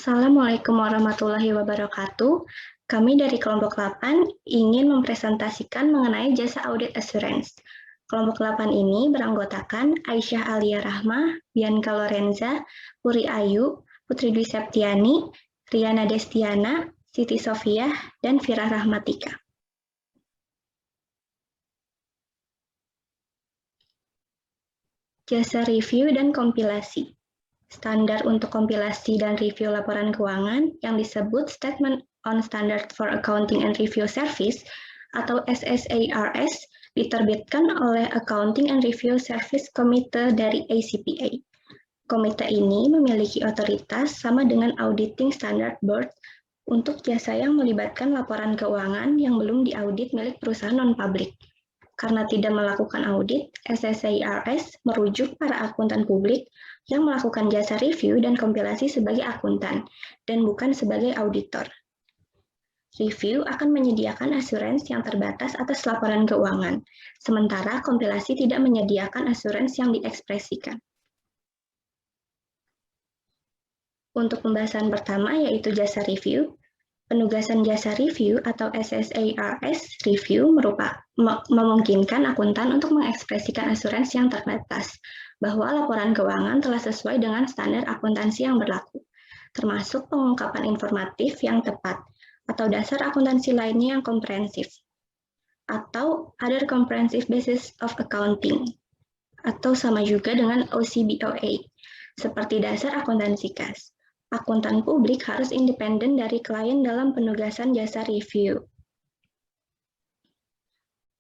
Assalamualaikum warahmatullahi wabarakatuh. Kami dari kelompok 8 ingin mempresentasikan mengenai jasa audit assurance. Kelompok 8 ini beranggotakan Aisyah Alia Rahma, Bianca Lorenza, Puri Ayu, Putri Dwi Septiani, Riana Destiana, Siti Sofia, dan Fira Rahmatika. Jasa review dan kompilasi. Standar untuk kompilasi dan review laporan keuangan yang disebut Statement on Standard for Accounting and Review Service atau SSARS diterbitkan oleh Accounting and Review Service Committee dari ACPA. Komite ini memiliki otoritas sama dengan Auditing Standard Board untuk jasa yang melibatkan laporan keuangan yang belum diaudit milik perusahaan non-publik. Karena tidak melakukan audit, SSARS merujuk para akuntan publik yang melakukan jasa review dan kompilasi sebagai akuntan, dan bukan sebagai auditor. Review akan menyediakan asuransi yang terbatas atas laporan keuangan, sementara kompilasi tidak menyediakan asuransi yang diekspresikan. Untuk pembahasan pertama yaitu jasa review. Penugasan jasa review atau SSARS review memungkinkan akuntan untuk mengekspresikan asuransi yang terbatas bahwa laporan keuangan telah sesuai dengan standar akuntansi yang berlaku, termasuk pengungkapan informatif yang tepat atau dasar akuntansi lainnya yang komprehensif, atau other comprehensive basis of accounting, atau sama juga dengan OCBOA, seperti dasar akuntansi kas. Akuntan publik harus independen dari klien dalam penugasan jasa review.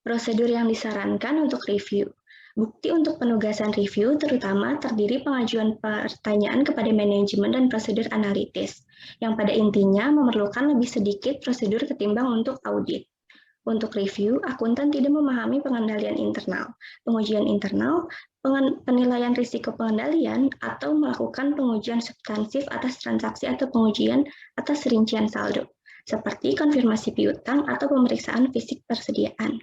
Prosedur yang disarankan untuk review. Bukti untuk penugasan review terutama terdiri pengajuan pertanyaan kepada manajemen dan prosedur analitis, yang pada intinya memerlukan lebih sedikit prosedur ketimbang untuk audit. Untuk review, akuntan tidak memahami pengendalian internal, pengujian internal, penilaian risiko pengendalian, atau melakukan pengujian substansif atas transaksi atau pengujian atas rincian saldo, seperti konfirmasi piutang atau pemeriksaan fisik persediaan.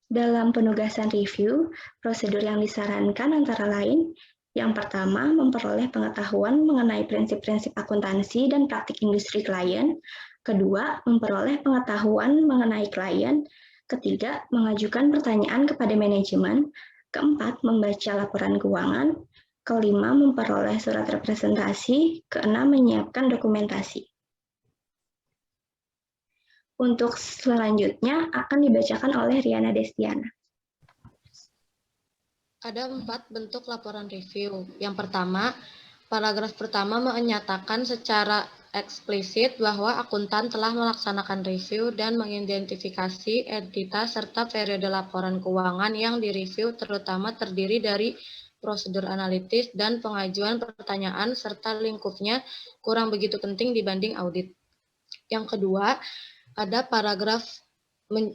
Dalam penugasan review, prosedur yang disarankan antara lain, yang pertama, memperoleh pengetahuan mengenai prinsip-prinsip akuntansi dan praktik industri klien. Kedua, memperoleh pengetahuan mengenai klien. Ketiga, mengajukan pertanyaan kepada manajemen. Keempat, membaca laporan keuangan. Kelima, memperoleh surat representasi. Keenam, menyiapkan dokumentasi. Untuk selanjutnya akan dibacakan oleh Riana Destiana. Ada 4 bentuk laporan review. Yang pertama, paragraf pertama menyatakan secara eksplisit bahwa akuntan telah melaksanakan review dan mengidentifikasi entitas serta periode laporan keuangan yang direview terutama terdiri dari prosedur analitis dan pengajuan pertanyaan serta lingkupnya kurang begitu penting dibanding audit. Yang kedua, ada paragraf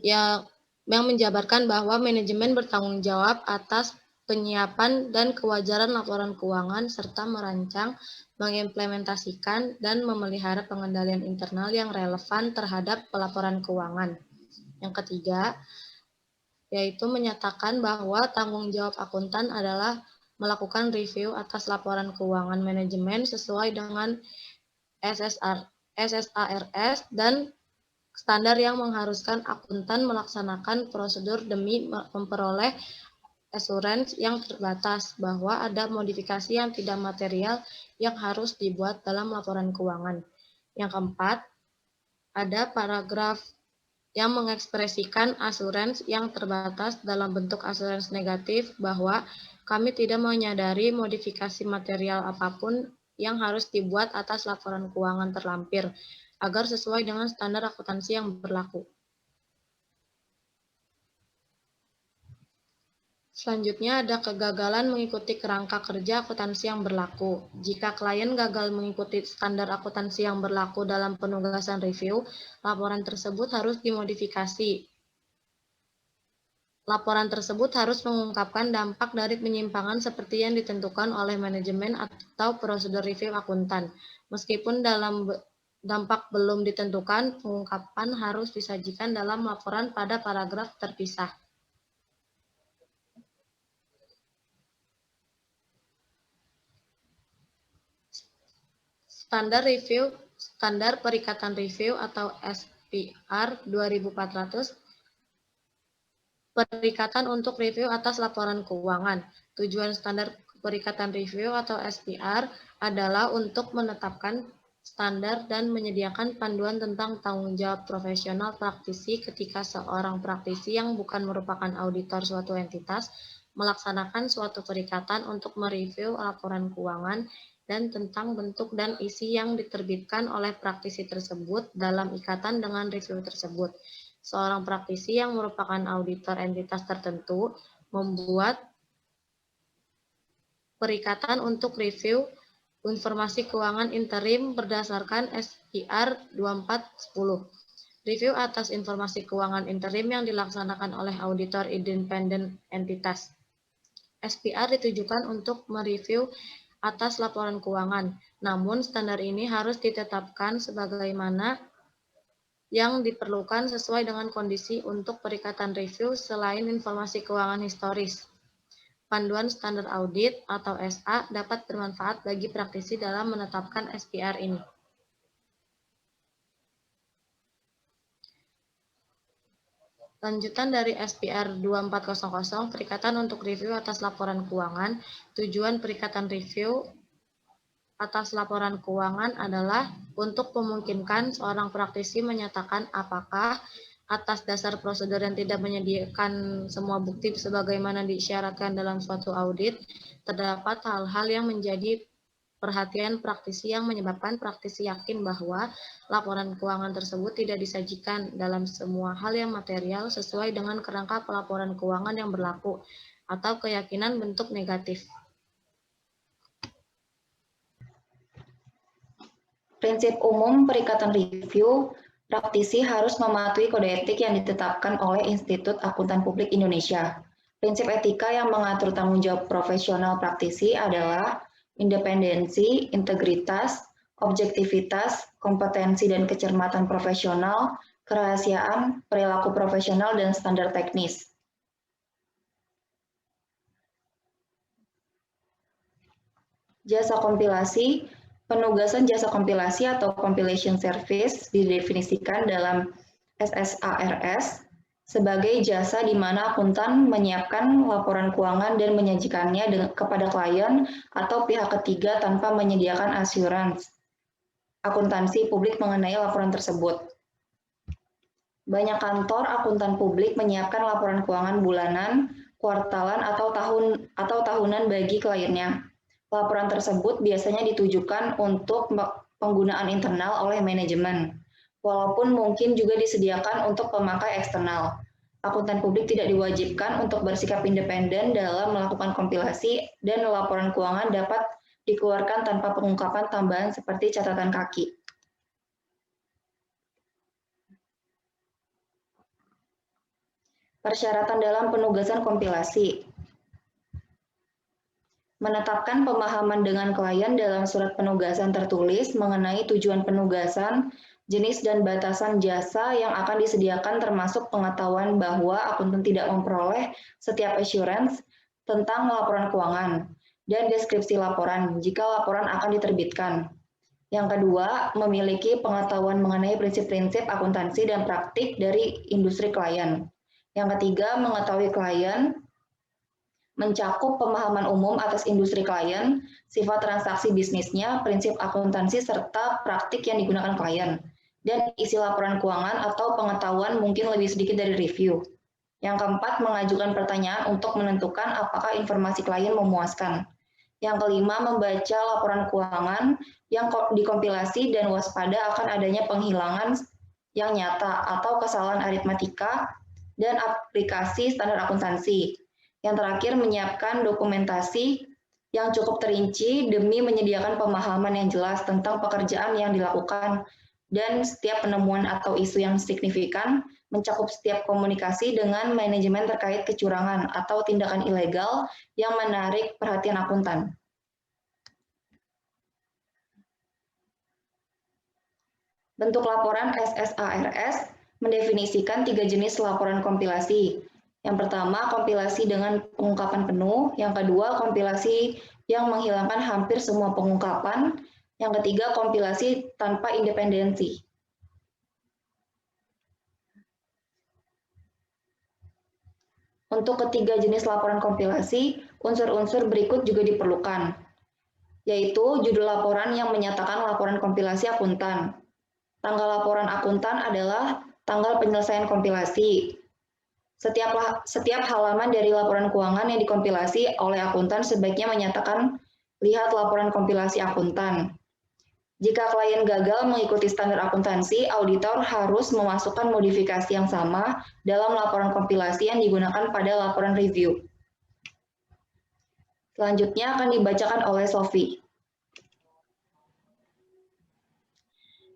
yang menjabarkan bahwa manajemen bertanggung jawab atas penyiapan dan kewajaran laporan keuangan serta merancang, mengimplementasikan, dan memelihara pengendalian internal yang relevan terhadap pelaporan keuangan. Yang ketiga, yaitu menyatakan bahwa tanggung jawab akuntan adalah melakukan review atas laporan keuangan manajemen sesuai dengan SSARS dan standar yang mengharuskan akuntan melaksanakan prosedur demi memperoleh assurance yang terbatas bahwa ada modifikasi yang tidak material yang harus dibuat dalam laporan keuangan. Yang keempat, ada paragraf yang mengekspresikan assurance yang terbatas dalam bentuk assurance negatif bahwa kami tidak menyadari modifikasi material apapun yang harus dibuat atas laporan keuangan terlampir agar sesuai dengan standar akuntansi yang berlaku. Selanjutnya ada kegagalan mengikuti kerangka kerja akuntansi yang berlaku. Jika klien gagal mengikuti standar akuntansi yang berlaku dalam penugasan review, laporan tersebut harus dimodifikasi. Laporan tersebut harus mengungkapkan dampak dari penyimpangan seperti yang ditentukan oleh manajemen atau prosedur review akuntan. Meskipun dalam dampak belum ditentukan, pengungkapan harus disajikan dalam laporan pada paragraf terpisah. Standar Perikatan Review atau SPR 2400, Perikatan untuk review atas laporan keuangan. Tujuan standar perikatan review atau SPR adalah untuk menetapkan standar dan menyediakan panduan tentang tanggung jawab profesional praktisi ketika seorang praktisi yang bukan merupakan auditor suatu entitas melaksanakan suatu perikatan untuk mereview laporan keuangan dan tentang bentuk dan isi yang diterbitkan oleh praktisi tersebut dalam ikatan dengan review tersebut. Seorang praktisi yang merupakan auditor entitas tertentu membuat perikatan untuk review informasi keuangan interim berdasarkan SPR 2410. Review atas informasi keuangan interim yang dilaksanakan oleh auditor independen entitas. SPR ditujukan untuk mereview atas laporan keuangan, namun standar ini harus ditetapkan sebagaimana yang diperlukan sesuai dengan kondisi untuk perikatan review selain informasi keuangan historis. Panduan Standar Audit atau SA dapat bermanfaat bagi praktisi dalam menetapkan SPR ini. Lanjutan dari SPR 2400, perikatan untuk review atas laporan keuangan. Tujuan perikatan review atas laporan keuangan adalah untuk memungkinkan seorang praktisi menyatakan apakah atas dasar prosedur yang tidak menyediakan semua bukti sebagaimana disyaratkan dalam suatu audit, terdapat hal-hal yang menjadi perhatian praktisi yang menyebabkan praktisi yakin bahwa laporan keuangan tersebut tidak disajikan dalam semua hal yang material sesuai dengan kerangka pelaporan keuangan yang berlaku, atau keyakinan bentuk negatif. Prinsip umum perikatan review, praktisi harus mematuhi kode etik yang ditetapkan oleh Institut Akuntan Publik Indonesia. Prinsip etika yang mengatur tanggung jawab profesional praktisi adalah independensi, integritas, objektivitas, kompetensi dan kecermatan profesional, kerahasiaan, perilaku profesional, dan standar teknis. Jasa kompilasi. Penugasan jasa kompilasi atau compilation service didefinisikan dalam SSARS sebagai jasa di mana akuntan menyiapkan laporan keuangan dan menyajikannya kepada klien atau pihak ketiga tanpa menyediakan asuransi akuntansi publik mengenai laporan tersebut. Banyak kantor akuntan publik menyiapkan laporan keuangan bulanan, kuartalan, atau tahunan bagi kliennya. Laporan tersebut biasanya ditujukan untuk penggunaan internal oleh manajemen, walaupun mungkin juga disediakan untuk pemakai eksternal. Akuntan publik tidak diwajibkan untuk bersikap independen dalam melakukan kompilasi, dan laporan keuangan dapat dikeluarkan tanpa pengungkapan tambahan seperti catatan kaki. Persyaratan dalam penugasan kompilasi. Menetapkan pemahaman dengan klien dalam surat penugasan tertulis mengenai tujuan penugasan, jenis dan batasan jasa yang akan disediakan termasuk pengetahuan bahwa akuntan tidak memperoleh setiap assurance tentang laporan keuangan, dan deskripsi laporan jika laporan akan diterbitkan. Yang kedua, memiliki pengetahuan mengenai prinsip-prinsip akuntansi dan praktik dari industri klien. Yang ketiga, mengetahui klien, mencakup pemahaman umum atas industri klien, sifat transaksi bisnisnya, prinsip akuntansi, serta praktik yang digunakan klien, dan isi laporan keuangan atau pengetahuan mungkin lebih sedikit dari review. Yang keempat, mengajukan pertanyaan untuk menentukan apakah informasi klien memuaskan. Yang kelima, membaca laporan keuangan yang dikompilasi dan waspada akan adanya penghilangan yang nyata atau kesalahan aritmatika dan aplikasi standar akuntansi. Yang terakhir, menyiapkan dokumentasi yang cukup terinci demi menyediakan pemahaman yang jelas tentang pekerjaan yang dilakukan dan setiap penemuan atau isu yang signifikan, mencakup setiap komunikasi dengan manajemen terkait kecurangan atau tindakan ilegal yang menarik perhatian akuntan. Bentuk laporan SSARS mendefinisikan 3 jenis laporan kompilasi. Yang pertama, kompilasi dengan pengungkapan penuh. Yang kedua, kompilasi yang menghilangkan hampir semua pengungkapan. Yang ketiga, kompilasi tanpa independensi. Untuk ketiga jenis laporan kompilasi, unsur-unsur berikut juga diperlukan, yaitu judul laporan yang menyatakan laporan kompilasi akuntan. Tanggal laporan akuntan adalah tanggal penyelesaian kompilasi. Setiap halaman dari laporan keuangan yang dikompilasi oleh akuntan sebaiknya menyatakan lihat laporan kompilasi akuntan. Jika klien gagal mengikuti standar akuntansi, auditor harus memasukkan modifikasi yang sama dalam laporan kompilasi yang digunakan pada laporan review. Selanjutnya akan dibacakan oleh Sophie.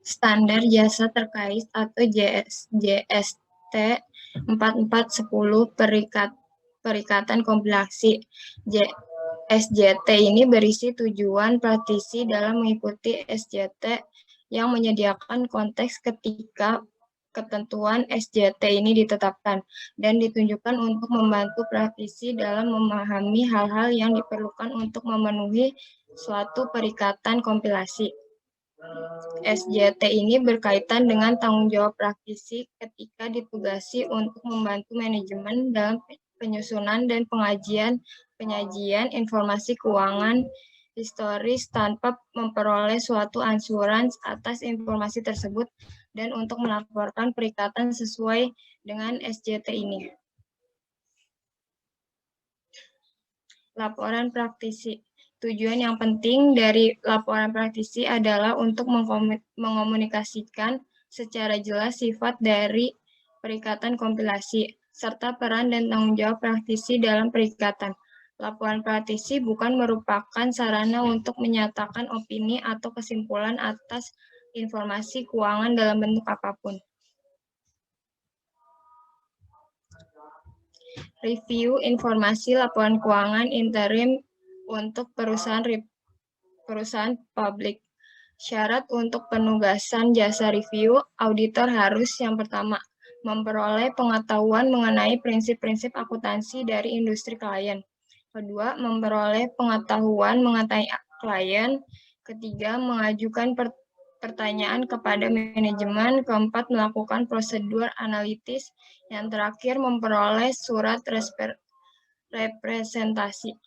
Standar jasa terkait atau JST 4410 Perikatan Kompilasi. SJT ini berisi tujuan praktisi dalam mengikuti SJT yang menyediakan konteks ketika ketentuan SJT ini ditetapkan dan ditunjukkan untuk membantu praktisi dalam memahami hal-hal yang diperlukan untuk memenuhi suatu perikatan kompilasi. SJT ini berkaitan dengan tanggung jawab praktisi ketika ditugasi untuk membantu manajemen dalam penyusunan dan penyajian informasi keuangan historis tanpa memperoleh suatu ansuran atas informasi tersebut dan untuk melaporkan perikatan sesuai dengan SJT ini. Laporan praktisi. Tujuan yang penting dari laporan praktisi adalah untuk mengomunikasikan secara jelas sifat dari perikatan kompilasi, serta peran dan tanggung jawab praktisi dalam perikatan. Laporan praktisi bukan merupakan sarana untuk menyatakan opini atau kesimpulan atas informasi keuangan dalam bentuk apapun. Review informasi laporan keuangan interim untuk perusahaan publik. Syarat untuk penugasan jasa review, auditor harus yang pertama, memperoleh pengetahuan mengenai prinsip-prinsip akuntansi dari industri klien. Kedua, memperoleh pengetahuan mengenai klien. Ketiga, mengajukan pertanyaan kepada manajemen. Keempat, melakukan prosedur analitis. Yang terakhir, memperoleh surat representasi.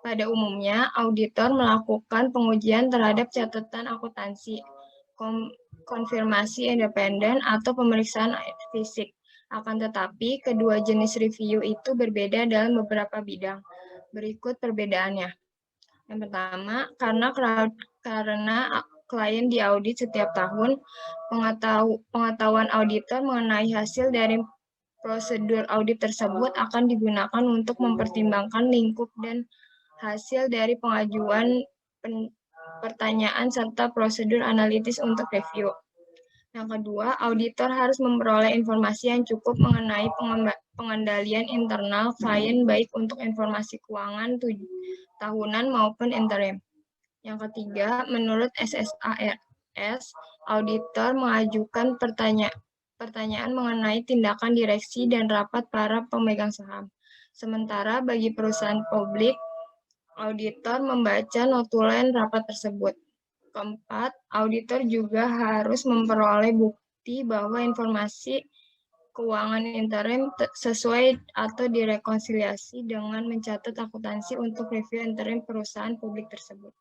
Pada umumnya, auditor melakukan pengujian terhadap catatan akuntansi, konfirmasi independen, atau pemeriksaan fisik. Akan tetapi, kedua jenis review itu berbeda dalam beberapa bidang. Berikut perbedaannya. Yang pertama, karena klien diaudit setiap tahun, pengetahuan auditor mengenai hasil dari prosedur audit tersebut akan digunakan untuk mempertimbangkan lingkup dan hasil dari pengajuan pertanyaan serta prosedur analitis untuk review. Yang kedua, auditor harus memperoleh informasi yang cukup mengenai pengendalian internal klien baik untuk informasi keuangan tahunan maupun interim. Yang ketiga, menurut SSARS, auditor mengajukan pertanyaan mengenai tindakan direksi dan rapat para pemegang saham. Sementara bagi perusahaan publik, auditor membaca notulen rapat tersebut. Keempat, auditor juga harus memperoleh bukti bahwa informasi keuangan interim sesuai atau direkonsiliasi dengan mencatat akuntansi untuk review interim perusahaan publik tersebut.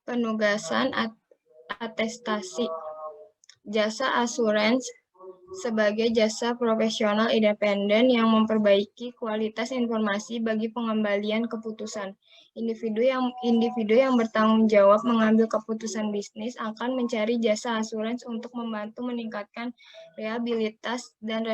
Penugasan atestasi. Jasa asuransi sebagai jasa profesional independen yang memperbaiki kualitas informasi bagi pengembalian keputusan. Individu yang bertanggung jawab mengambil keputusan bisnis akan mencari jasa asuransi untuk membantu meningkatkan reliabilitas dan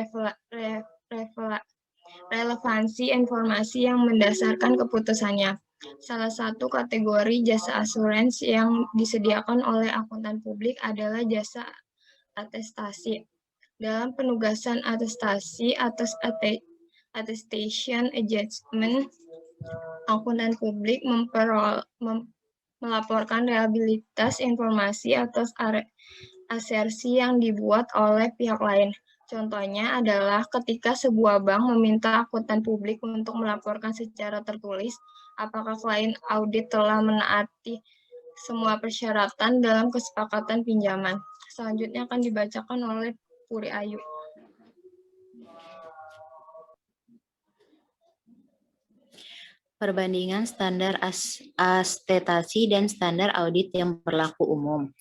relevansi informasi yang mendasarkan keputusannya. Salah satu kategori jasa asuransi yang disediakan oleh akuntan publik adalah jasa atestasi. Dalam penugasan atestasi atau attestation adjustment, akuntan publik melaporkan reliabilitas informasi atau asersi yang dibuat oleh pihak lain. Contohnya adalah ketika sebuah bank meminta akuntan publik untuk melaporkan secara tertulis apakah klien audit telah menaati semua persyaratan dalam kesepakatan pinjaman. Selanjutnya akan dibacakan oleh Puri Ayu. Perbandingan standar astetasi dan standar audit yang berlaku umum.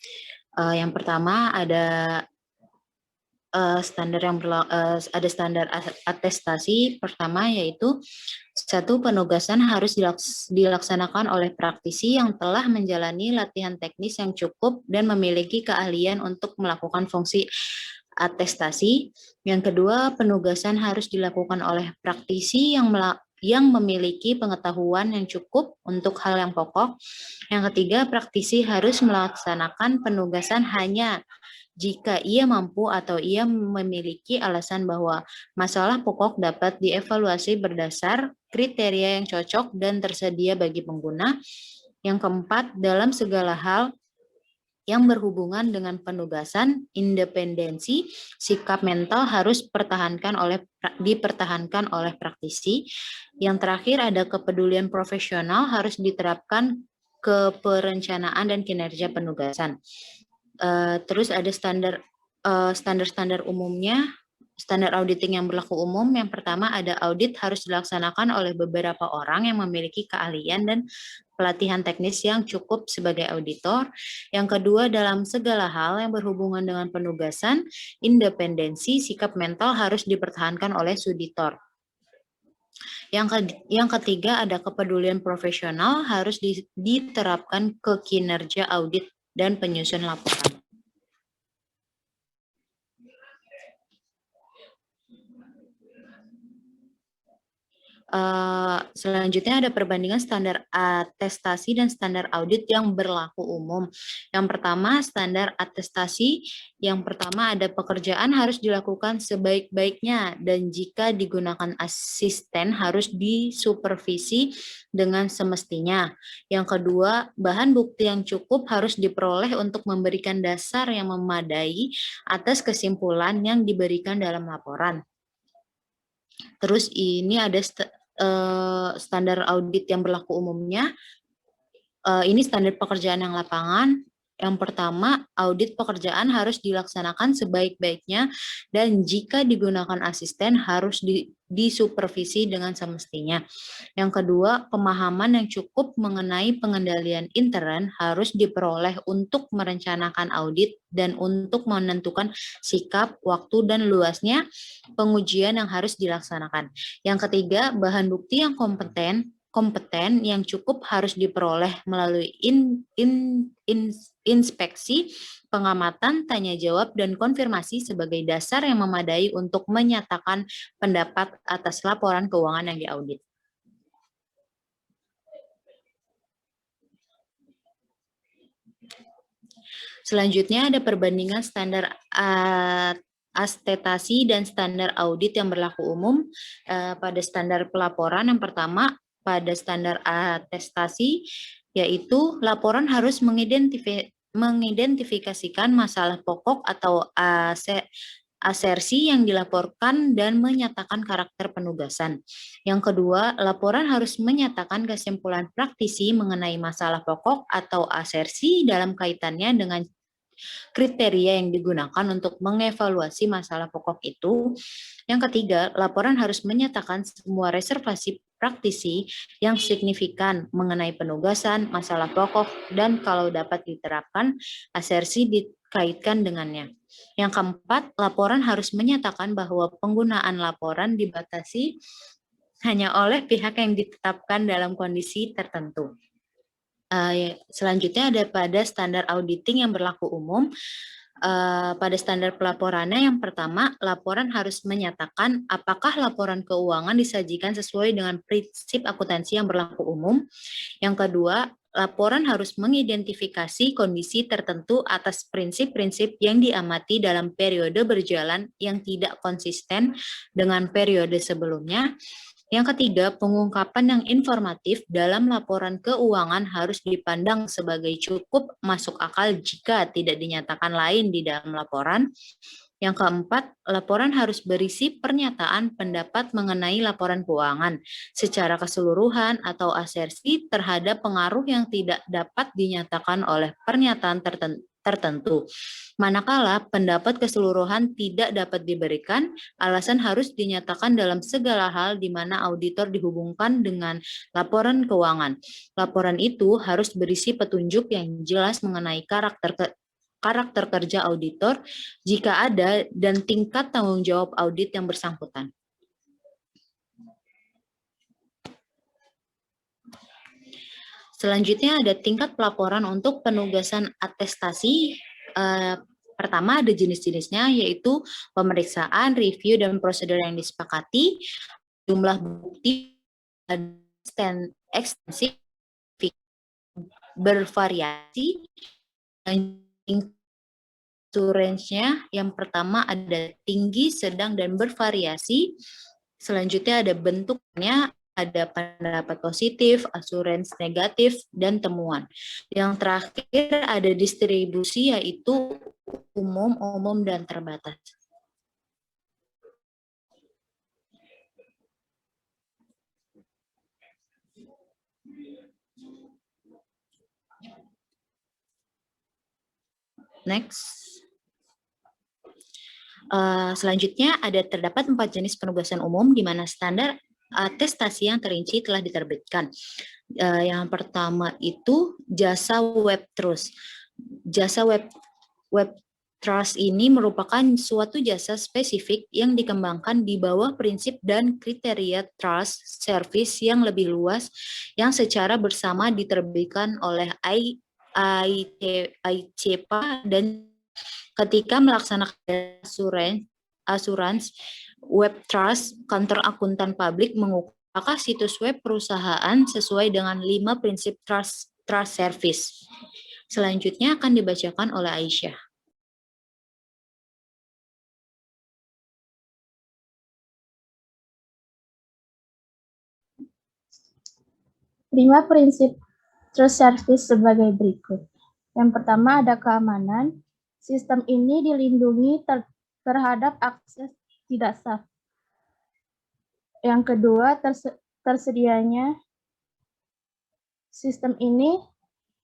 Yang pertama ada ada standar atestasi pertama, yaitu satu, penugasan harus dilaksanakan oleh praktisi yang telah menjalani latihan teknis yang cukup dan memiliki keahlian untuk melakukan fungsi atestasi. Yang kedua, penugasan harus dilakukan oleh praktisi yang memiliki pengetahuan yang cukup untuk hal yang pokok. Yang ketiga, praktisi harus melaksanakan penugasan hanya jika ia mampu atau ia memiliki alasan bahwa masalah pokok dapat dievaluasi berdasar kriteria yang cocok dan tersedia bagi pengguna. Yang keempat, dalam segala hal yang berhubungan dengan penugasan, independensi sikap mental harus dipertahankan oleh praktisi. Yang terakhir ada kepedulian profesional harus diterapkan ke perencanaan dan kinerja penugasan. Terus ada standar umumnya, standar auditing yang berlaku umum. Yang pertama ada audit harus dilaksanakan oleh beberapa orang yang memiliki keahlian dan pelatihan teknis yang cukup sebagai auditor. Yang kedua, dalam segala hal yang berhubungan dengan penugasan, independensi sikap mental harus dipertahankan oleh suditor. Yang ketiga ada kepedulian profesional harus diterapkan ke kinerja audit dan penyusun laporan. Selanjutnya ada perbandingan standar atestasi dan standar audit yang berlaku umum. Yang pertama, standar atestasi. Yang pertama ada pekerjaan harus dilakukan sebaik-baiknya dan jika digunakan asisten harus disupervisi dengan semestinya. Yang kedua, bahan bukti yang cukup harus diperoleh untuk memberikan dasar yang memadai atas kesimpulan yang diberikan dalam laporan. Terus ini ada standar audit yang berlaku umumnya. Ini standar pekerjaan yang lapangan. Yang pertama, audit pekerjaan harus dilaksanakan sebaik-baiknya dan jika digunakan asisten harus disupervisi dengan semestinya. Yang kedua, pemahaman yang cukup mengenai pengendalian intern harus diperoleh untuk merencanakan audit dan untuk menentukan sikap, waktu, dan luasnya pengujian yang harus dilaksanakan. Yang ketiga, bahan bukti yang kompeten yang cukup harus diperoleh melalui inspeksi, pengamatan, tanya jawab, dan konfirmasi sebagai dasar yang memadai untuk menyatakan pendapat atas laporan keuangan yang diaudit. Selanjutnya ada perbandingan standar astetasi dan standar audit yang berlaku umum. Pada standar pelaporan yang pertama, pada standar atestasi, yaitu laporan harus mengidentifikasikan masalah pokok atau asersi yang dilaporkan dan menyatakan karakter penugasan. Yang kedua, laporan harus menyatakan kesimpulan praktisi mengenai masalah pokok atau asersi dalam kaitannya dengan kriteria yang digunakan untuk mengevaluasi masalah pokok itu. Yang ketiga, laporan harus menyatakan semua reservasi praktisi yang signifikan mengenai penugasan, masalah pokok, dan kalau dapat diterapkan, asersi dikaitkan dengannya. Yang keempat, laporan harus menyatakan bahwa penggunaan laporan dibatasi hanya oleh pihak yang ditetapkan dalam kondisi tertentu. Selanjutnya ada pada standar auditing yang berlaku umum. Pada standar pelaporannya yang pertama, laporan harus menyatakan apakah laporan keuangan disajikan sesuai dengan prinsip akuntansi yang berlaku umum. Yang kedua, laporan harus mengidentifikasi kondisi tertentu atas prinsip-prinsip yang diamati dalam periode berjalan yang tidak konsisten dengan periode sebelumnya. Yang ketiga, pengungkapan yang informatif dalam laporan keuangan harus dipandang sebagai cukup masuk akal jika tidak dinyatakan lain di dalam laporan. Yang keempat, laporan harus berisi pernyataan pendapat mengenai laporan keuangan secara keseluruhan atau asersi terhadap pengaruh yang tidak dapat dinyatakan oleh pernyataan tertentu. Manakala pendapat keseluruhan tidak dapat diberikan, alasan harus dinyatakan dalam segala hal di mana auditor dihubungkan dengan laporan keuangan. Laporan itu harus berisi petunjuk yang jelas mengenai karakter kerja auditor jika ada dan tingkat tanggung jawab audit yang bersangkutan. Selanjutnya ada tingkat pelaporan untuk penugasan atestasi. Pertama ada jenis-jenisnya yaitu pemeriksaan, review, dan prosedur yang disepakati, jumlah bukti, dan ekstensif, bervariasi, range-nya yang pertama ada tinggi, sedang, dan bervariasi. Selanjutnya ada bentuknya, ada pendapat positif, assurance negatif, dan temuan. Yang terakhir ada distribusi yaitu umum, dan terbatas. Next. Selanjutnya terdapat 4 jenis penugasan umum di mana standar atestasi yang terinci telah diterbitkan. Yang pertama itu jasa web trust. Jasa web trust ini merupakan suatu jasa spesifik yang dikembangkan di bawah prinsip dan kriteria trust service yang lebih luas yang secara bersama diterbitkan oleh ICPA dan ketika melaksanakan asuransi web trust, kantor akuntan publik mengukur apakah situs web perusahaan sesuai dengan 5 prinsip trust service. Selanjutnya akan dibacakan oleh Aisyah. 5 prinsip trust service sebagai berikut. Yang pertama ada keamanan. Sistem ini dilindungi terhadap akses tidak sah. Yang kedua, tersedianya sistem ini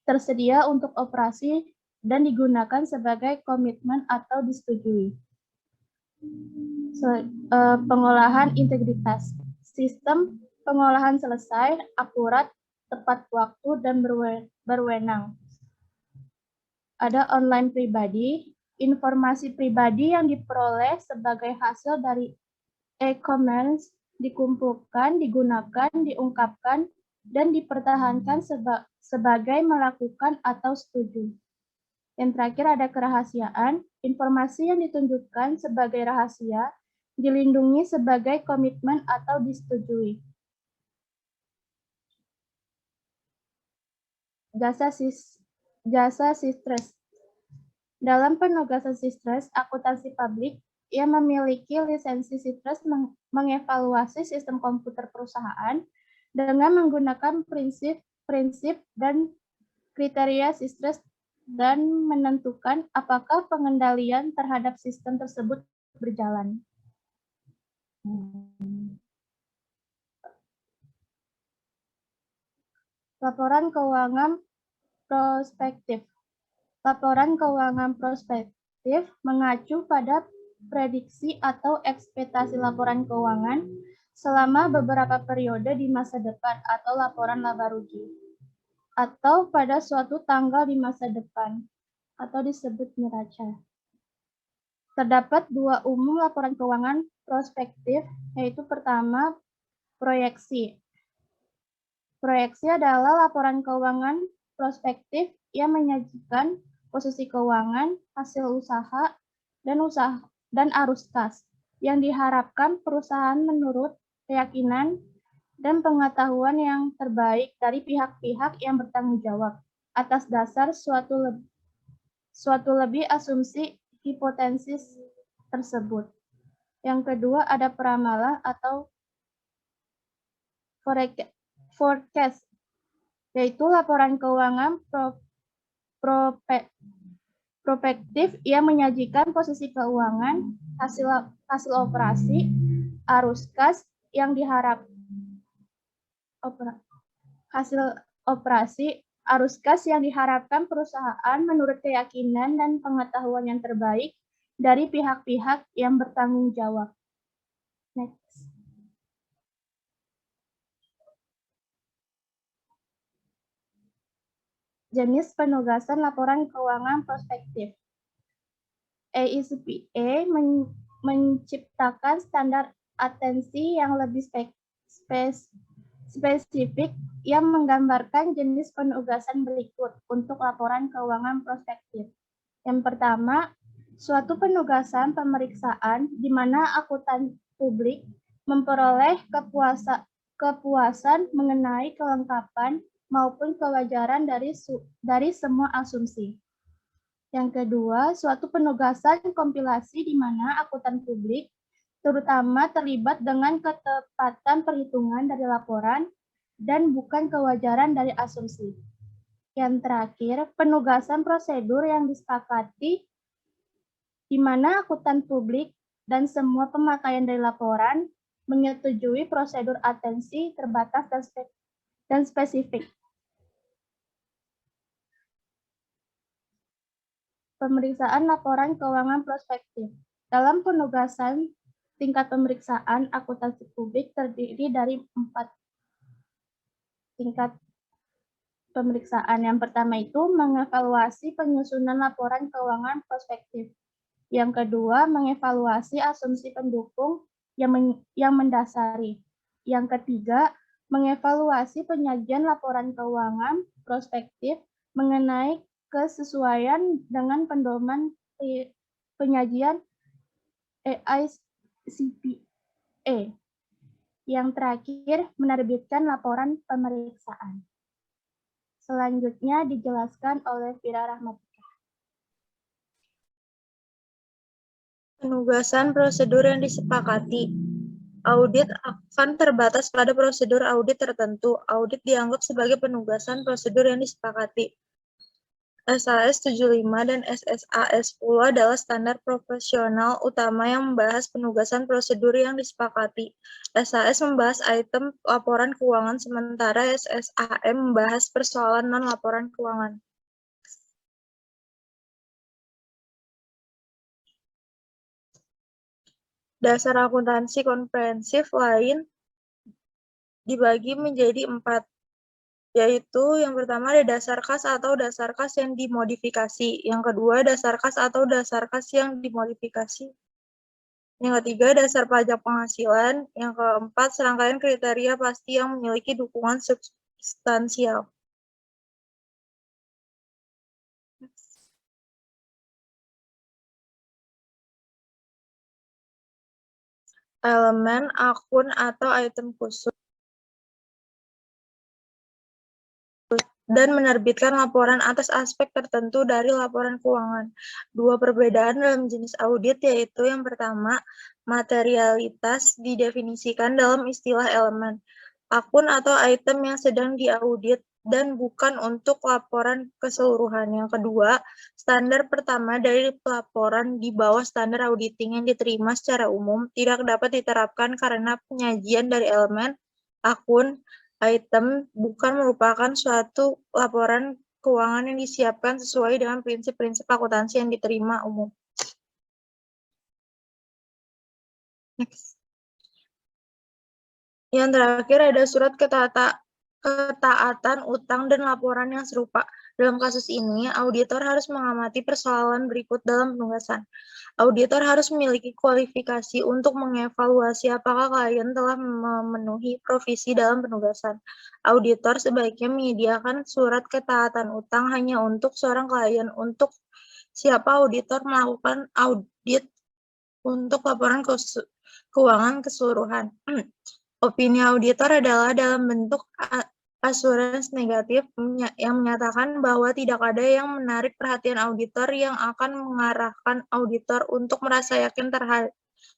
tersedia untuk operasi dan digunakan sebagai komitmen atau disetujui. Pengolahan integritas. Sistem pengolahan selesai, akurat, tepat waktu, dan berwenang. Ada online pribadi, informasi pribadi yang diperoleh sebagai hasil dari e-commerce dikumpulkan, digunakan, diungkapkan, dan dipertahankan sebagai melakukan atau setuju. Yang terakhir ada kerahasiaan, informasi yang ditunjukkan sebagai rahasia dilindungi sebagai komitmen atau disetujui. Jasa sistres. Dalam penugasan sistres, akuntansi publik yang memiliki lisensi sistres mengevaluasi sistem komputer perusahaan dengan menggunakan prinsip dan kriteria sistres dan menentukan apakah pengendalian terhadap sistem tersebut berjalan. Laporan keuangan prospektif. Laporan keuangan prospektif mengacu pada prediksi atau ekspektasi laporan keuangan selama beberapa periode di masa depan atau laporan laba rugi, atau pada suatu tanggal di masa depan, atau disebut neraca. Terdapat 2 umum laporan keuangan prospektif, yaitu pertama, proyeksi. Proyeksi adalah laporan keuangan prospektif yang menyajikan posisi keuangan, hasil usaha, dan arus kas yang diharapkan perusahaan menurut keyakinan dan pengetahuan yang terbaik dari pihak-pihak yang bertanggung jawab atas dasar suatu lebih asumsi hipotesis tersebut. Yang kedua ada peramalan atau forecast, yaitu laporan keuangan prospektif yang menyajikan posisi keuangan, hasil operasi, arus kas yang diharapkan perusahaan menurut keyakinan dan pengetahuan yang terbaik dari pihak-pihak yang bertanggung jawab. Next. Jenis penugasan laporan keuangan prospektif. AICPA menciptakan standar atensi yang lebih spesifik yang menggambarkan jenis penugasan berikut untuk laporan keuangan prospektif. Yang pertama, suatu penugasan pemeriksaan di mana akuntan publik memperoleh kepuasan mengenai kelengkapan maupun kewajaran dari semua asumsi. Yang kedua, suatu penugasan kompilasi di mana akuntan publik terutama terlibat dengan ketepatan perhitungan dari laporan dan bukan kewajaran dari asumsi. Yang terakhir, penugasan prosedur yang disepakati di mana akuntan publik dan semua pemakaian dari laporan menyetujui prosedur atensi terbatas dan spesifik. Pemeriksaan laporan keuangan prospektif. Dalam penugasan tingkat pemeriksaan akuntansi publik terdiri dari 4 tingkat pemeriksaan. Yang pertama itu mengevaluasi penyusunan laporan keuangan prospektif. Yang kedua, mengevaluasi asumsi pendukung yang mendasari. Yang ketiga, mengevaluasi penyajian laporan keuangan prospektif mengenai kesesuaian dengan pedoman penyajian AICPA. Yang terakhir, menerbitkan laporan pemeriksaan. Selanjutnya dijelaskan oleh Fira Rahmatika. Penugasan prosedur yang disepakati. Audit akan terbatas pada prosedur audit tertentu. Audit dianggap sebagai penugasan prosedur yang disepakati. SAS 75 dan SSAS 10 adalah standar profesional utama yang membahas penugasan prosedur yang disepakati. SAS membahas item laporan keuangan, sementara SSAM membahas persoalan non-laporan keuangan. Dasar akuntansi komprehensif lain dibagi menjadi 4, yaitu yang pertama ada dasar kas atau dasar kas yang dimodifikasi, yang kedua dasar kas atau dasar kas yang dimodifikasi, yang ketiga dasar pajak penghasilan, yang keempat serangkaian kriteria pasti yang memiliki dukungan substansial. Elemen, akun, atau item khusus, dan menerbitkan laporan atas aspek tertentu dari laporan keuangan. 2 perbedaan dalam jenis audit, yaitu yang pertama, materialitas didefinisikan dalam istilah elemen, akun atau item yang sedang diaudit, dan bukan untuk laporan keseluruhan. Yang kedua, standar pertama dari pelaporan di bawah standar auditing yang diterima secara umum tidak dapat diterapkan karena penyajian dari elemen, akun, item bukan merupakan suatu laporan keuangan yang disiapkan sesuai dengan prinsip-prinsip akuntansi yang diterima umum. Next. Yang terakhir ada surat ketaatan utang dan laporan yang serupa. Dalam kasus ini, auditor harus mengamati persoalan berikut dalam penugasan. Auditor harus memiliki kualifikasi untuk mengevaluasi apakah klien telah memenuhi provisi dalam penugasan. Auditor sebaiknya menyediakan surat ketaatan utang hanya untuk seorang klien. Untuk siapa auditor melakukan audit untuk laporan keuangan keseluruhan. Opini auditor adalah dalam bentuk assurance negatif yang menyatakan bahwa tidak ada yang menarik perhatian auditor yang akan mengarahkan auditor untuk merasa yakin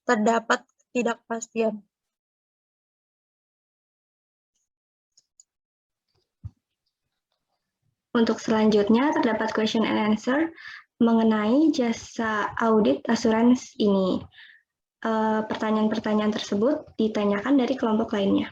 terdapat ketidakpastian. Untuk selanjutnya, terdapat question and answer mengenai jasa audit asuransi ini. Pertanyaan-pertanyaan tersebut ditanyakan dari kelompok lainnya.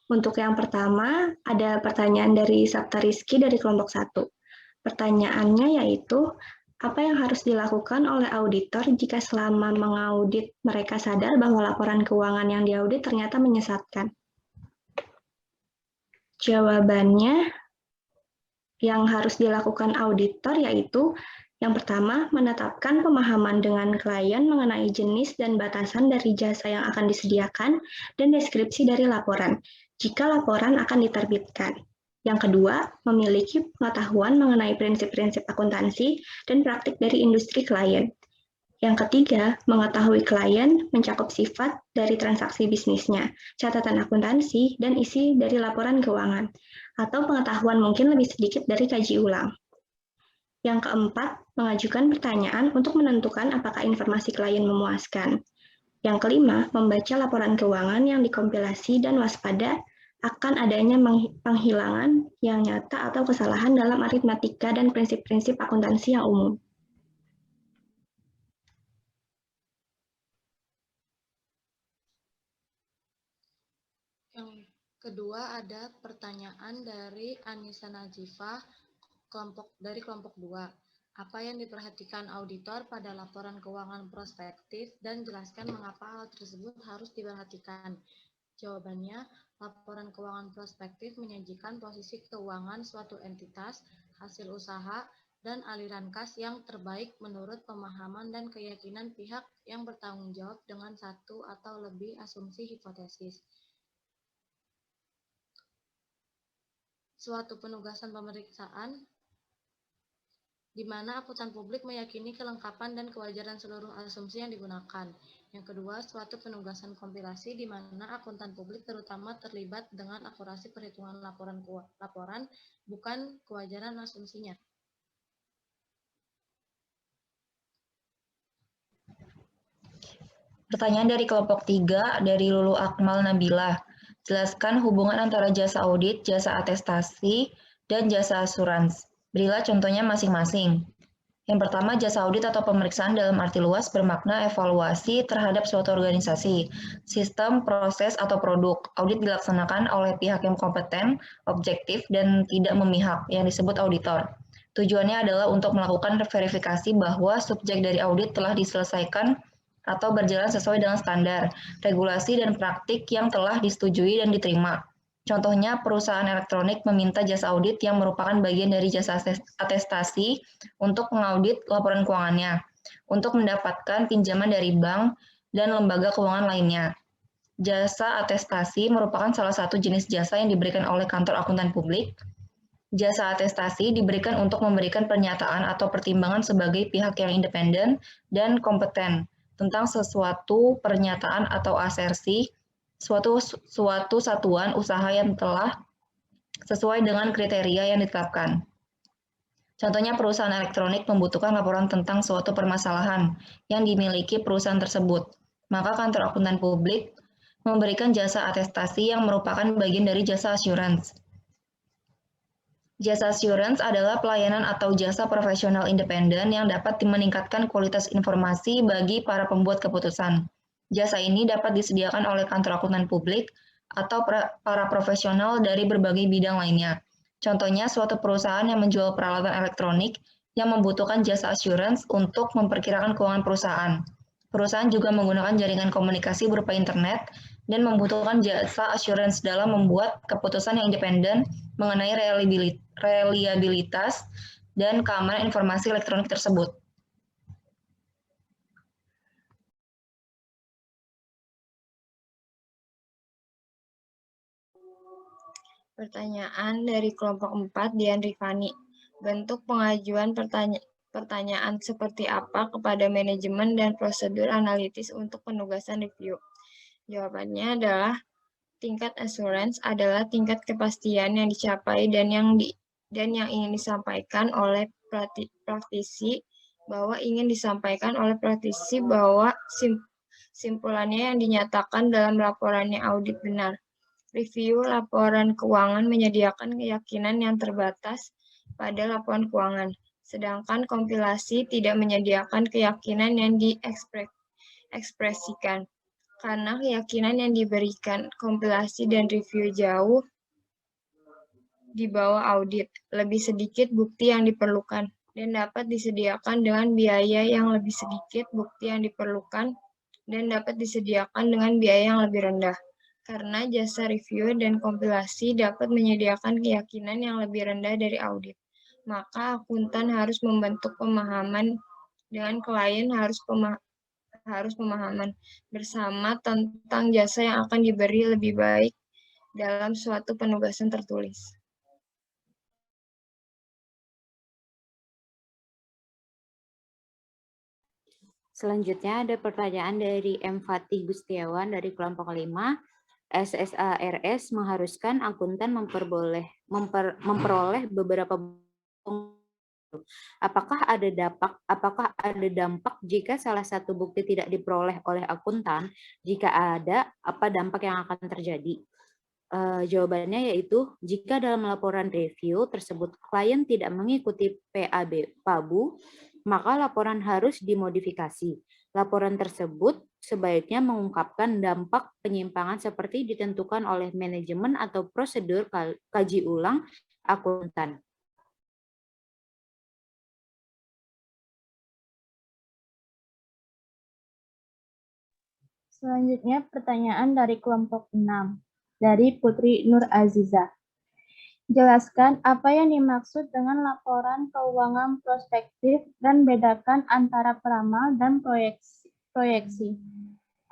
Untuk yang pertama, ada pertanyaan dari Sabta Rizky dari kelompok 1. Pertanyaannya yaitu, apa yang harus dilakukan oleh auditor jika selama mengaudit mereka sadar bahwa laporan keuangan yang diaudit ternyata menyesatkan? Jawabannya, yang harus dilakukan auditor yaitu, yang pertama, menetapkan pemahaman dengan klien mengenai jenis dan batasan dari jasa yang akan disediakan dan deskripsi dari laporan, jika laporan akan diterbitkan. Yang kedua, memiliki pengetahuan mengenai prinsip-prinsip akuntansi dan praktik dari industri klien. Yang ketiga, mengetahui klien mencakup sifat dari transaksi bisnisnya, catatan akuntansi, dan isi dari laporan keuangan, atau pengetahuan mungkin lebih sedikit dari kaji ulang. Yang keempat, mengajukan pertanyaan untuk menentukan apakah informasi klien memuaskan. Yang kelima, membaca laporan keuangan yang dikompilasi dan waspada akan adanya penghilangan yang nyata atau kesalahan dalam aritmatika dan prinsip-prinsip akuntansi yang umum. Yang kedua ada pertanyaan dari Anissa Najifah dari kelompok 2. Apa yang diperhatikan auditor pada laporan keuangan prospektif dan jelaskan mengapa hal tersebut harus diperhatikan. Jawabannya, laporan keuangan prospektif menyajikan posisi keuangan suatu entitas, hasil usaha, dan aliran kas yang terbaik menurut pemahaman dan keyakinan pihak yang bertanggung jawab dengan satu atau lebih asumsi hipotesis. Suatu penugasan pemeriksaan di mana akuntan publik meyakini kelengkapan dan kewajaran seluruh asumsi yang digunakan. Yang kedua, suatu penugasan kompilasi di mana akuntan publik terutama terlibat dengan akurasi perhitungan laporan, bukan kewajaran asumsinya. Pertanyaan dari kelompok 3 dari Lulu Akmal Nabila. Jelaskan hubungan antara jasa audit, jasa atestasi, dan jasa asuransi. Berilah contohnya masing-masing. Yang pertama, jasa audit atau pemeriksaan dalam arti luas bermakna evaluasi terhadap suatu organisasi, sistem, proses, atau produk. Audit dilaksanakan oleh pihak yang kompeten, objektif, dan tidak memihak, yang disebut auditor. Tujuannya adalah untuk melakukan verifikasi bahwa subjek dari audit telah diselesaikan atau berjalan sesuai dengan standar, regulasi, dan praktik yang telah disetujui dan diterima. Contohnya, perusahaan elektronik meminta jasa audit yang merupakan bagian dari jasa atestasi untuk mengaudit laporan keuangannya, untuk mendapatkan pinjaman dari bank dan lembaga keuangan lainnya. Jasa atestasi merupakan salah satu jenis jasa yang diberikan oleh kantor akuntan publik. Jasa atestasi diberikan untuk memberikan pernyataan atau pertimbangan sebagai pihak yang independen dan kompeten tentang sesuatu pernyataan atau asersi suatu satuan usaha yang telah sesuai dengan kriteria yang ditetapkan. Contohnya, perusahaan elektronik membutuhkan laporan tentang suatu permasalahan yang dimiliki perusahaan tersebut. Maka kantor akuntan publik memberikan jasa atestasi yang merupakan bagian dari jasa assurance. Jasa assurance adalah pelayanan atau jasa profesional independen yang dapat meningkatkan kualitas informasi bagi para pembuat keputusan. Jasa ini dapat disediakan oleh kantor akuntan publik atau para profesional dari berbagai bidang lainnya. Contohnya, suatu perusahaan yang menjual peralatan elektronik yang membutuhkan jasa assurance untuk memperkirakan keuangan perusahaan. Perusahaan juga menggunakan jaringan komunikasi berupa internet dan membutuhkan jasa assurance dalam membuat keputusan yang independen mengenai reliabilitas dan keamanan informasi elektronik tersebut. Pertanyaan dari kelompok 4, Dian Rifani. Bentuk pengajuan pertanyaan seperti apa kepada manajemen dan prosedur analitis untuk penugasan review? Jawabannya adalah tingkat assurance adalah tingkat kepastian yang dicapai dan yang ingin disampaikan oleh praktisi bahwa simpulannya yang dinyatakan dalam laporannya audit benar. review laporan keuangan menyediakan keyakinan yang terbatas pada laporan keuangan, sedangkan kompilasi tidak menyediakan keyakinan yang diekspresikan. Karena keyakinan yang diberikan kompilasi dan review jauh di bawah audit, lebih sedikit bukti yang diperlukan, dan dapat disediakan dengan biaya yang lebih sedikit bukti yang diperlukan, dan dapat disediakan dengan biaya yang lebih rendah. Karena jasa review dan kompilasi dapat menyediakan keyakinan yang lebih rendah dari audit, maka akuntan harus membentuk pemahaman dengan klien harus pemahaman bersama tentang jasa yang akan diberi lebih baik dalam suatu penugasan tertulis. Selanjutnya ada pertanyaan dari M. Fatih Gustiawan dari kelompok 5. SSARS mengharuskan akuntan memperoleh beberapa Apakah ada dampak jika salah satu bukti tidak diperoleh oleh akuntan? Jika ada, apa dampak yang akan terjadi? Jawabannya yaitu, jika dalam laporan review tersebut klien tidak mengikuti PABU, maka laporan harus dimodifikasi. Laporan tersebut sebaiknya mengungkapkan dampak penyimpangan seperti ditentukan oleh manajemen atau prosedur kaji ulang akuntan. Selanjutnya pertanyaan dari kelompok 6, dari Putri Nur Aziza. Jelaskan apa yang dimaksud dengan laporan keuangan prospektif dan bedakan antara peramal dan proyeksi.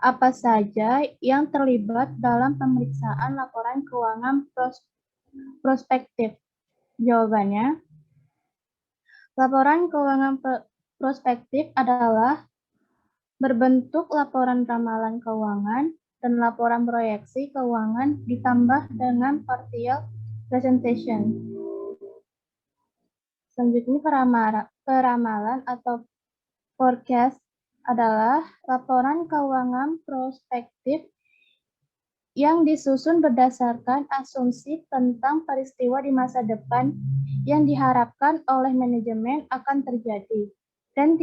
Apa saja yang terlibat dalam pemeriksaan laporan keuangan prospektif? Jawabannya, laporan keuangan prospektif adalah berbentuk laporan ramalan keuangan dan laporan proyeksi keuangan ditambah dengan partial presentation. Selanjutnya peramalan atau forecast adalah laporan keuangan prospektif yang disusun berdasarkan asumsi tentang peristiwa di masa depan yang diharapkan oleh manajemen akan terjadi dan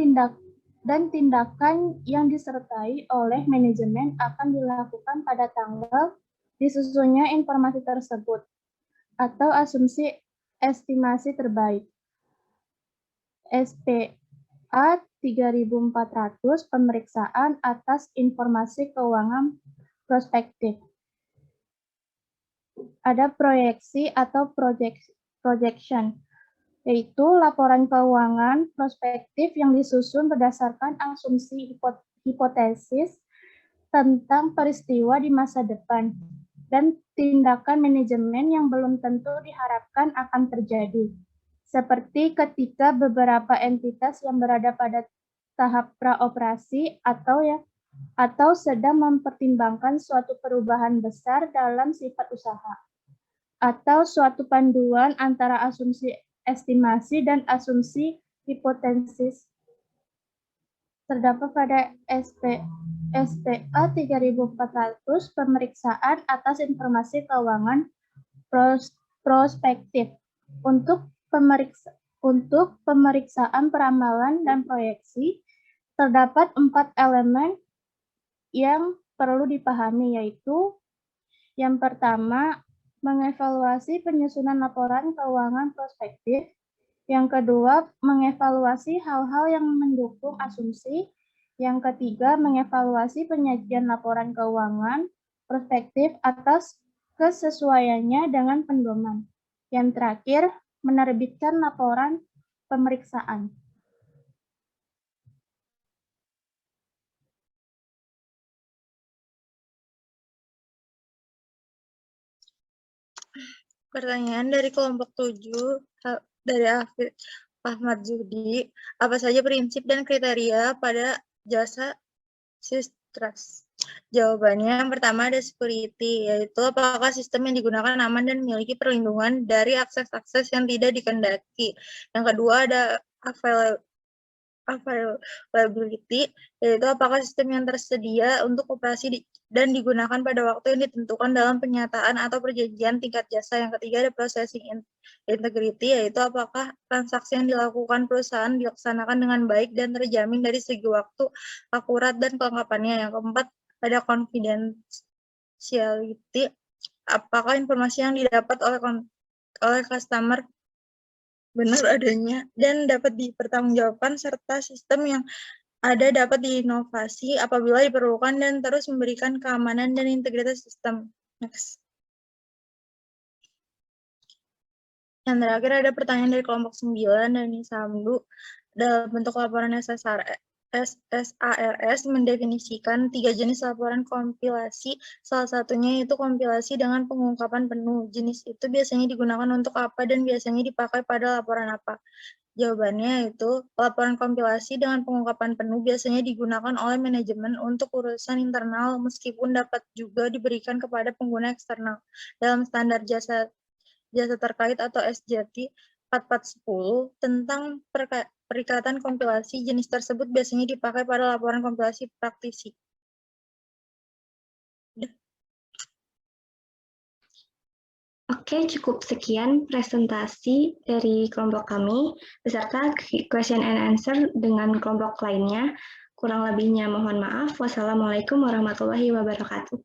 tindakan yang disertai oleh manajemen akan dilakukan pada tanggal disusunnya informasi tersebut atau asumsi estimasi terbaik. SPA 3400 pemeriksaan atas informasi keuangan prospektif. Ada proyeksi atau projection, yaitu laporan keuangan prospektif yang disusun berdasarkan asumsi hipotesis tentang peristiwa di masa depan dan tindakan manajemen yang belum tentu diharapkan akan terjadi, seperti ketika beberapa entitas yang berada pada tahap praoperasi atau sedang mempertimbangkan suatu perubahan besar dalam sifat usaha, atau suatu panduan antara asumsi estimasi dan asumsi hipotesis. Terdapat pada SPA 3400 pemeriksaan atas informasi keuangan prospektif. Untuk pemeriksaan peramalan dan proyeksi, terdapat 4 elemen yang perlu dipahami, yaitu yang pertama, mengevaluasi penyusunan laporan keuangan prospektif. Yang kedua, mengevaluasi hal-hal yang mendukung asumsi. Yang ketiga, mengevaluasi penyajian laporan keuangan prospektif atas kesesuaiannya dengan pedoman. Yang terakhir, menerbitkan laporan pemeriksaan. Pertanyaan dari kelompok 7 dari Ahmad Judi, apa saja prinsip dan kriteria pada jasa SIS-Trust? Jawabannya yang pertama ada security, yaitu apakah sistem yang digunakan aman dan memiliki perlindungan dari akses-akses yang tidak dikehendaki. Yang kedua ada availability, yaitu apakah sistem yang tersedia untuk operasi dan digunakan pada waktu yang ditentukan dalam penyataan atau perjanjian tingkat jasa. Yang ketiga ada processing integrity, yaitu apakah transaksi yang dilakukan perusahaan dilaksanakan dengan baik dan terjamin dari segi waktu, akurat, dan kelengkapannya. Yang keempat ada confidentiality, apakah informasi yang didapat oleh customer benar adanya dan dapat dipertanggungjawabkan, serta sistem yang ada dapat diinovasi apabila diperlukan dan terus memberikan keamanan dan integritas sistem. Next. Yang terakhir ada pertanyaan dari kelompok 9 dari Samdu. Dalam bentuk laporan SSARS mendefinisikan 3 jenis laporan kompilasi. Salah satunya yaitu kompilasi dengan pengungkapan penuh. Jenis itu biasanya digunakan untuk apa dan biasanya dipakai pada laporan apa? Jawabannya itu, laporan kompilasi dengan pengungkapan penuh biasanya digunakan oleh manajemen untuk urusan internal meskipun dapat juga diberikan kepada pengguna eksternal. Dalam standar jasa terkait atau SJT 4410 tentang perikatan kompilasi, jenis tersebut biasanya dipakai pada laporan kompilasi praktisi. Oke, cukup sekian presentasi dari kelompok kami, beserta question and answer dengan kelompok lainnya. Kurang lebihnya mohon maaf. Wassalamualaikum warahmatullahi wabarakatuh.